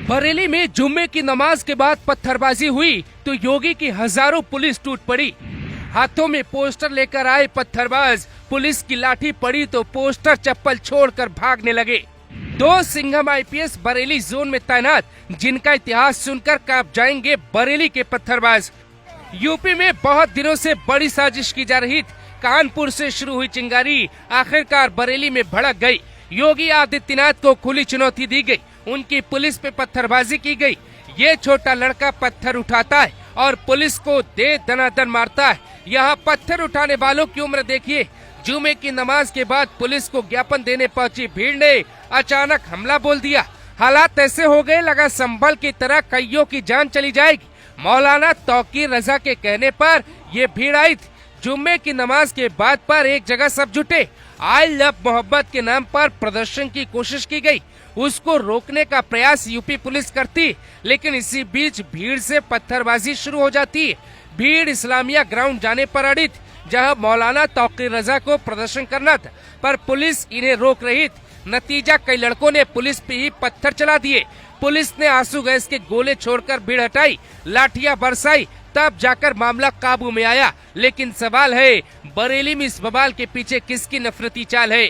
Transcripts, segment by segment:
बरेली में जुम्मे की नमाज के बाद पत्थरबाजी हुई तो योगी की हजारों पुलिस टूट पड़ी। हाथों में पोस्टर लेकर आए पत्थरबाज, पुलिस की लाठी पड़ी तो पोस्टर चप्पल छोड़कर भागने लगे। 2 सिंघम आईपीएस बरेली जोन में तैनात, जिनका इतिहास सुनकर कांप जाएंगे बरेली के पत्थरबाज। यूपी में बहुत दिनों से बड़ी साजिश की जा रही थी। कानपुर से शुरू हुई चिंगारी आखिरकार बरेली में भड़क गई। योगी आदित्यनाथ को खुली चुनौती दी गई, उनकी पुलिस पे पत्थरबाजी की गई। ये छोटा लड़का पत्थर उठाता है और पुलिस को दे दनादन मारता है। यहाँ पत्थर उठाने वालों की उम्र देखिए। जुमे की नमाज के बाद पुलिस को ज्ञापन देने पहुंची भीड़ ने अचानक हमला बोल दिया। हालात ऐसे हो गए लगा संभल की तरह कईयों की जान चली जाएगी। मौलाना तौकीर रजा के कहने पर ये भीड़ आई थी। जुम्मे की नमाज के बाद पर एक जगह सब जुटे। आई लव मोहब्बत के नाम पर प्रदर्शन की कोशिश की गई। उसको रोकने का प्रयास यूपी पुलिस करती, लेकिन इसी बीच भीड़ से पत्थरबाजी शुरू हो जाती। भीड़ इस्लामिया ग्राउंड जाने पर अड़ी थी, जहां मौलाना तौकीर रजा को प्रदर्शन करना था, पर पुलिस इन्हें रोक रही थी। नतीजा कई लड़कों ने पुलिस पे ही पत्थर चला दिए। पुलिस ने आंसू गैस के गोले छोड़कर भीड़ हटाई, लाठियां बरसाई, तब जाकर मामला काबू में आया। लेकिन सवाल है, बरेली में इस बवाल के पीछे किसकी नफरती चाल है?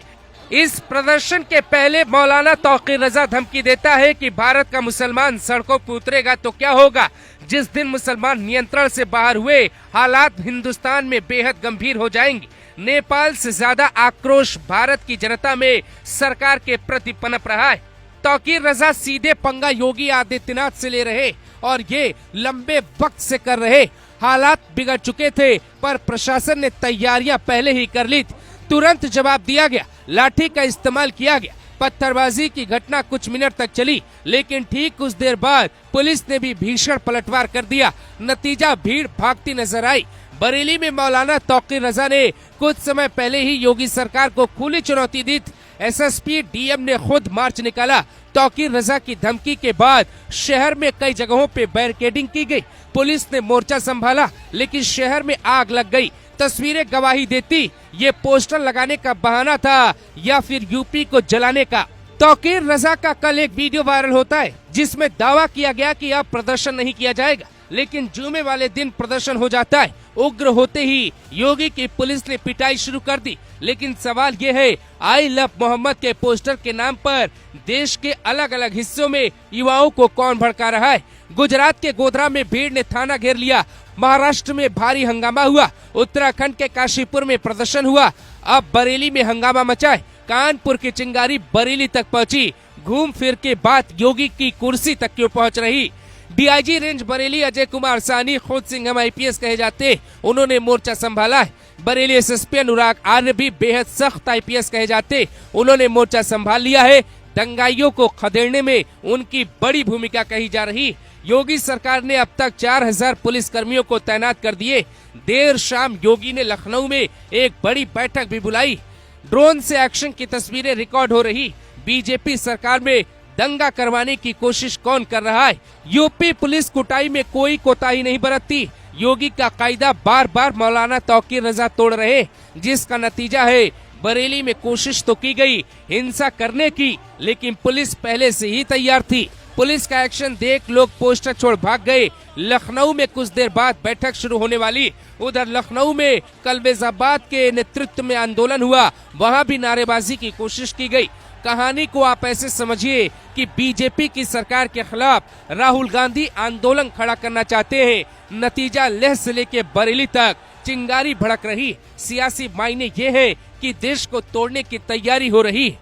इस प्रदर्शन के पहले मौलाना तौकीर रजा धमकी देता है कि भारत का मुसलमान सड़कों पर उतरेगा तो क्या होगा। जिस दिन मुसलमान नियंत्रण से बाहर हुए, हालात हिंदुस्तान में बेहद गंभीर हो जाएंगे। नेपाल से ज्यादा आक्रोश भारत की जनता में सरकार के प्रति पनप रहा है। तौकीर रजा सीधे पंगा योगी आदित्यनाथ से ले रहे और ये लंबे वक्त से कर रहे। हालात बिगड़ चुके थे, पर प्रशासन ने तैयारियां पहले ही कर ली थी। तुरंत जवाब दिया गया, लाठी का इस्तेमाल किया गया। पत्थरबाजी की घटना कुछ मिनट तक चली, लेकिन ठीक कुछ देर बाद पुलिस ने भी भीषण पलटवार कर दिया। नतीजा भीड़ भागती नजर आई। बरेली में मौलाना तौकीर रजा ने कुछ समय पहले ही योगी सरकार को खुली चुनौती दी थी। एसएसपी डीएम ने खुद मार्च निकाला। तौकीर रजा की धमकी के बाद शहर में कई जगहों पे बैरिकेडिंग की गई। पुलिस ने मोर्चा संभाला, लेकिन शहर में आग लग गई। तस्वीरें गवाही देती, ये पोस्टर लगाने का बहाना था या फिर यूपी को जलाने का। तौकीर रजा का कल एक वीडियो वायरल होता है, जिसमें दावा किया गया कि अब प्रदर्शन नहीं किया जाएगा, लेकिन जुमे वाले दिन प्रदर्शन हो जाता है। उग्र होते ही योगी की पुलिस ने पिटाई शुरू कर दी। लेकिन सवाल ये है, आई लव मोहम्मद के पोस्टर के नाम पर देश के अलग अलग हिस्सों में युवाओं को कौन भड़का रहा है? गुजरात के गोधरा में भीड़ ने थाना घेर लिया। महाराष्ट्र में भारी हंगामा हुआ। उत्तराखंड के काशीपुर में प्रदर्शन हुआ। अब बरेली में हंगामा मचा है। कानपुर की चिंगारी बरेली तक पहुंची। घूम फिर के बात योगी की कुर्सी तक क्यों पहुंच रही? डीआईजी रेंज बरेली अजय कुमार साहनी खुद सिंघम आईपीएस कहे जाते, उन्होंने मोर्चा संभाला है। बरेली एसएसपी अनुराग आर्य भी बेहद सख्त आईपीएस कहे जाते, उन्होंने मोर्चा संभाल लिया है। दंगाइयों को खदेड़ने में उनकी बड़ी भूमिका कही जा रही। योगी सरकार ने अब तक 4000 पुलिस कर्मियों को तैनात कर दिए। देर शाम योगी ने लखनऊ में एक बड़ी बैठक भी बुलाई। ड्रोन से एक्शन की तस्वीरें रिकॉर्ड हो रही। बीजेपी सरकार में दंगा करवाने की कोशिश कौन कर रहा है? यूपी पुलिस कुटाई में कोई कोताही नहीं बरतती। योगी का कायदा बार बार मौलाना तौकीर रजा तोड़ रहे, जिसका नतीजा है बरेली में कोशिश तो की गई हिंसा करने की, लेकिन पुलिस पहले से ही तैयार थी। पुलिस का एक्शन देख लोग पोस्टर छोड़ भाग गए। लखनऊ में कुछ देर बाद बैठक शुरू होने वाली। उधर लखनऊ में कलवेजाबाद के नेतृत्व में आंदोलन हुआ, वहां भी नारेबाजी की कोशिश की गई। कहानी को आप ऐसे समझिए कि बीजेपी की सरकार के खिलाफ राहुल गांधी आंदोलन खड़ा करना चाहते हैं। नतीजा लेह से लेके बरेली तक चिंगारी भड़क रही। सियासी मायने ये है कि देश को तोड़ने की तैयारी हो रही है।